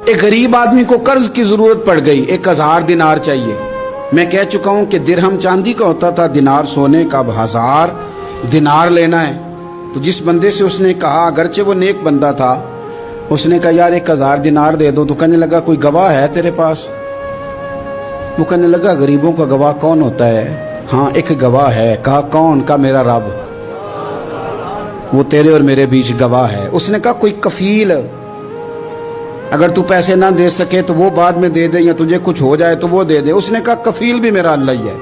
ایک غریب آدمی کو قرض کی ضرورت پڑ گئی، 1000 دینار چاہیے۔ میں کہہ چکا ہوں کہ درہم چاندی کا ہوتا تھا، دینار سونے کا، اب 1000 دینار لینا ہے۔ تو جس بندے سے اس نے کہا، اگرچہ وہ نیک بندہ تھا، اس نے کہا یار 1000 دینار دے دو۔ تو کہنے لگا کوئی گواہ ہے تیرے پاس؟ وہ کہنے لگا غریبوں کا گواہ کون ہوتا ہے؟ ہاں ایک گواہ ہے۔ کہا کون؟ کہا میرا رب، وہ تیرے اور میرے بیچ گواہ ہے۔ اس نے کہا کوئی کفیل، اگر تو پیسے نہ دے سکے تو وہ بعد میں دے دے، یا تجھے کچھ ہو جائے تو وہ دے دے۔ اس نے کہا کفیل بھی میرا اللہ ہی ہے،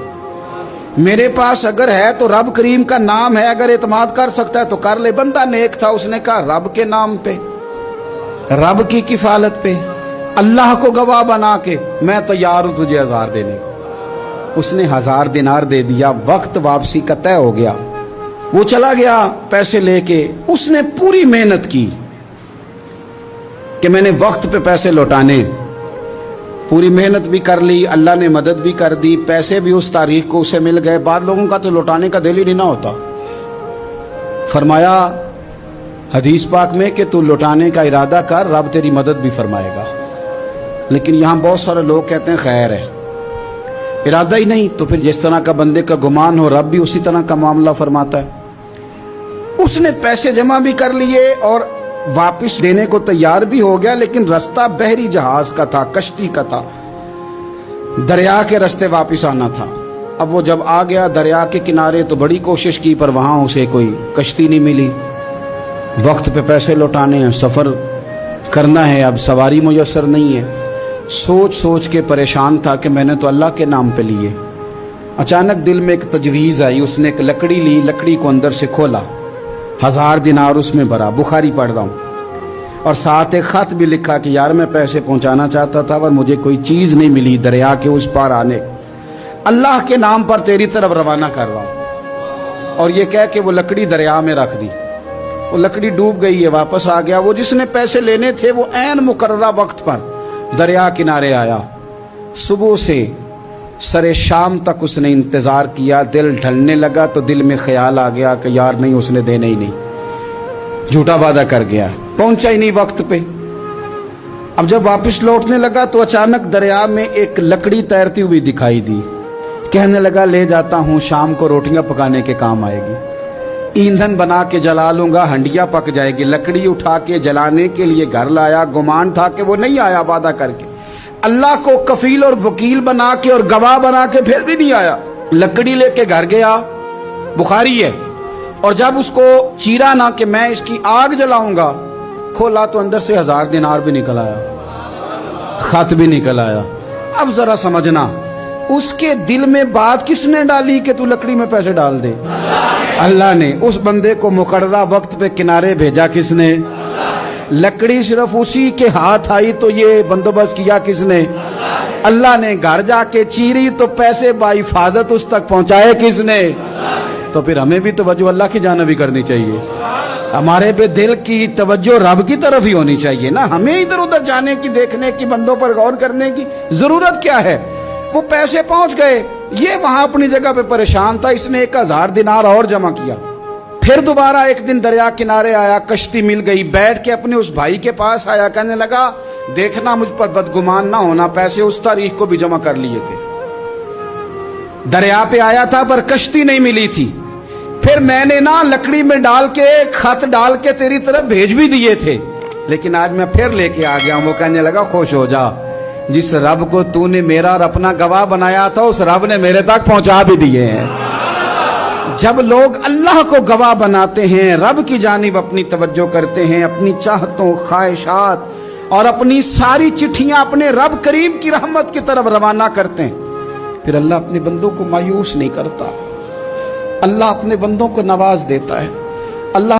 میرے پاس اگر ہے تو رب کریم کا نام ہے، اگر اعتماد کر سکتا ہے تو کر لے۔ بندہ نیک تھا، اس نے کہا رب کے نام پہ، رب کی کفالت پہ، اللہ کو گواہ بنا کے میں تیار ہوں تجھے 1000 دینے کو۔ اس نے 1000 دینار دے دیا۔ وقت واپسی کا طے ہو گیا، وہ چلا گیا پیسے لے کے۔ اس نے پوری محنت کی کہ میں نے وقت پہ پیسے لوٹانے، پوری محنت بھی کر لی، اللہ نے مدد بھی کر دی، پیسے بھی اس تاریخ کو اسے مل گئے۔ بعض لوگوں کا تو لوٹانے کا دل ہی نہیں نہ ہوتا۔ فرمایا حدیث پاک میں کہ تو لوٹانے کا ارادہ کر، رب تیری مدد بھی فرمائے گا۔ لیکن یہاں بہت سارے لوگ کہتے ہیں خیر ہے، ارادہ ہی نہیں، تو پھر جس طرح کا بندے کا گمان ہو رب بھی اسی طرح کا معاملہ فرماتا ہے۔ اس نے پیسے جمع بھی کر لیے اور واپس دینے کو تیار بھی ہو گیا، لیکن رستہ بحری جہاز کا تھا، کشتی کا تھا، دریا کے رستے واپس آنا تھا۔ اب وہ جب آ گیا دریا کے کنارے تو بڑی کوشش کی، پر وہاں اسے کوئی کشتی نہیں ملی۔ وقت پہ پیسے لوٹانے ہیں، سفر کرنا ہے، اب سواری میسر نہیں ہے۔ سوچ سوچ کے پریشان تھا کہ میں نے تو اللہ کے نام پہ لیے۔ اچانک دل میں ایک تجویز آئی، اس نے ایک لکڑی لی، لکڑی کو اندر سے کھولا، 1000 دینار اس میں بھرا، بخاری پڑھ رہا ہوں، اور ساتھ ایک خط بھی لکھا کہ یار میں پیسے پہنچانا چاہتا تھا پر مجھے کوئی چیز نہیں ملی دریا کے اس پار آنے، اللہ کے نام پر تیری طرف روانہ کر رہا ہوں۔ اور یہ کہہ کہ وہ لکڑی دریا میں رکھ دی، وہ لکڑی ڈوب گئی ہے، واپس آ گیا۔ وہ جس نے پیسے لینے تھے وہ عین مقررہ وقت پر دریا کنارے آیا۔ صبح سے سرے شام تک اس نے انتظار کیا، دل ڈھلنے لگا تو دل میں خیال آ گیا کہ یار نہیں، اس نے دینے ہی نہیں، جھوٹا وعدہ کر گیا، پہنچا ہی نہیں وقت پہ۔ اب جب واپس لوٹنے لگا تو اچانک دریا میں ایک لکڑی تیرتی ہوئی دکھائی دی۔ کہنے لگا لے جاتا ہوں، شام کو روٹیاں پکانے کے کام آئے گی، ایندھن بنا کے جلا لوں گا، ہنڈیا پک جائے گی۔ لکڑی اٹھا کے جلانے کے لیے گھر لایا، گمان تھا کہ وہ نہیں آیا وعدہ کر کے، اللہ کو کفیل اور وکیل بنا کے اور گواہ بنا کے پھر بھی نہیں آیا۔ لکڑی لے کے گھر گیا، بخاری ہے، اور جب اس کو چیرا نہ کہ میں اس کی آگ جلاؤں گا، کھولا تو اندر سے 1000 دینار بھی نکل آیا، خط بھی نکل آیا۔ اب ذرا سمجھنا، اس کے دل میں بات کس نے ڈالی کہ تو لکڑی میں پیسے ڈال دے؟ اللہ نے۔ اس بندے کو مقررہ وقت پہ کنارے بھیجا کس نے؟ لکڑی صرف اسی کے ہاتھ آئی تو یہ بندوبست کیا کس نے؟ اللہ نے۔ گھر جا کے چیری تو پیسے بحفاظت اس تک پہنچائے کس نے؟ تو پھر ہمیں بھی توجہ اللہ کی جانب ہی کرنی چاہیے، ہمارے پہ دل کی توجہ رب کی طرف ہی ہونی چاہیے نا، ہمیں ادھر ادھر جانے کی، دیکھنے کی، بندوں پر غور کرنے کی ضرورت کیا ہے؟ وہ پیسے پہنچ گئے، یہ وہاں اپنی جگہ پہ پریشان تھا، اس نے 1000 دینار اور جمع کیا۔ پھر دوبارہ ایک دن دریا کنارے آیا، کشتی مل گئی، بیٹھ کے اپنے اس بھائی کے پاس آیا، کہنے لگا دیکھنا مجھ پر بدگمان نہ ہونا، پیسے اس تاریخ کو بھی جمع کر لیے تھے، دریا پہ آیا تھا پر کشتی نہیں ملی تھی، پھر میں نے نا لکڑی میں ڈال کے خط ڈال کے تیری طرف بھیج بھی دیے تھے، لیکن آج میں پھر لے کے آ گیا ہوں۔ وہ کہنے لگا خوش ہو جا، جس رب کو تو نے میرا اور اپنا گواہ بنایا تھا اس رب نے میرے تک پہنچا بھی دیے ہیں۔ جب لوگ اللہ کو گواہ بناتے ہیں، رب کی جانب اپنی توجہ کرتے ہیں، اپنی چاہتوں، خواہشات اور اپنی ساری چٹھیاں اپنے رب کریم کی رحمت کی طرف روانہ کرتے ہیں، پھر اللہ اپنے بندوں کو مایوس نہیں کرتا، اللہ اپنے بندوں کو نواز دیتا ہے۔ اللہ